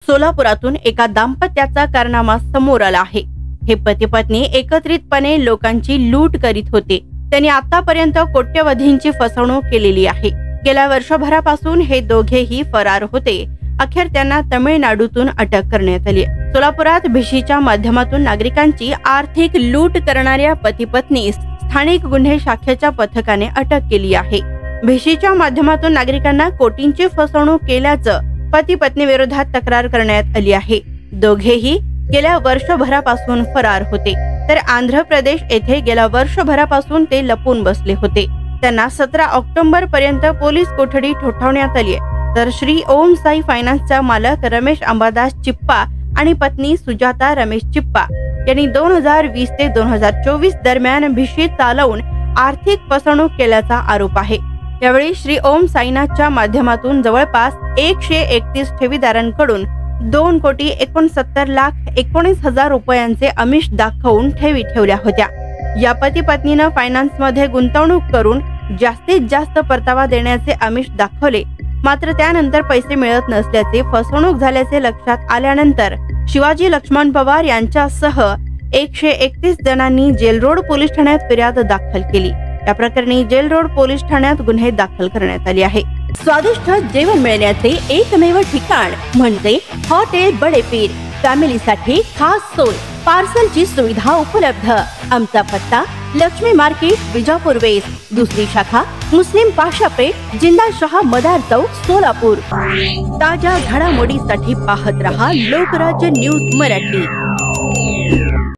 सोलापुरातून एका दाम्पत्याचा कारनामा समोर आला आहे। हे पती पत्नी एकत्रितपणे लोकांची लूट करीत होते। त्यांनी आतापर्यंत कोट्यवधींची फसवणूक केलेली आहे। गेल्या वर्षभरापासून हे दोघेही फरार होते। अखेर त्यांना तमिळनाडूतून अटक करण्यात आली। सोलापुरात भिशीच्या माध्यमातून नागरिकांची आर्थिक लूट करणाऱ्या पती पत्नीस स्थानिक गुन्हे शाखेच्या पथकाने अटक केली आहे। भिशीच्या माध्यमातून नागरिकांना कोटींची फसवणूक केल्याचं पती पत्नी विरोधात तक्रार करण्यात आली आहे। दोघेही गेल्या वर्षभरापासून फरार होते, तर आंध्र प्रदेश येथे गेल्या वर्षभरापासून ते लपून बसले होते। त्यांना 17 ऑक्टोबर पर्यंत पोलीस कोठडी ठोठावण्यात आली आहे। तर श्री ओम साई फायनान्सचा मालक रमेश अंबादास चिप्पा आणि पत्नी सुजाता रमेश चिप्पा यांनी 2020 ते 2024 दरम्यान भिशी चालवून आर्थिक फसवणूक केल्याचा आरोप आहे। यावेळी श्री ओम साईनाथच्या माध्यमातून जवळपास 131 ठेवीदारांकडून 2,69,19,000 रुपयांचे आमिष दाखवून ठेवी ठेवल्या होत्या। या पती पत्नीनं फायनान्स मध्ये गुंतवणूक करून जास्तीत जास्त परतावा देण्याचे आमिष दाखवले, मात्र त्यानंतर पैसे मिळत नसल्याचे फसवणूक झाल्याचे लक्षात आल्यानंतर शिवाजी लक्ष्मण पवार यांच्यासह 131 जणांनी जेल रोड पोलीस ठाण्यात फिर्याद दाखल केली। या प्रकरणी जेल रोड पोलीस ठाण्यात गुन्हे दाखल करण्यात आले आहे। स्वादिष्ट जेवण मिळण्याचे एकमेव ठिकाण म्हणजे हॉटेल बडे पीर। फॅमिलीसाठी खास सोय, पार्सलची सुविधा उपलब्ध। आमचा पत्ता लक्ष्मी मार्केट, विजापूर वेस्ट, दुसरी शाखा मुस्लिम पाशापेठ, जिंदाशहा मदार चौक, सोलापूर। ताज्या घडामोडीसाठी पाहत रहा लोकराज्य न्यूज मराठी।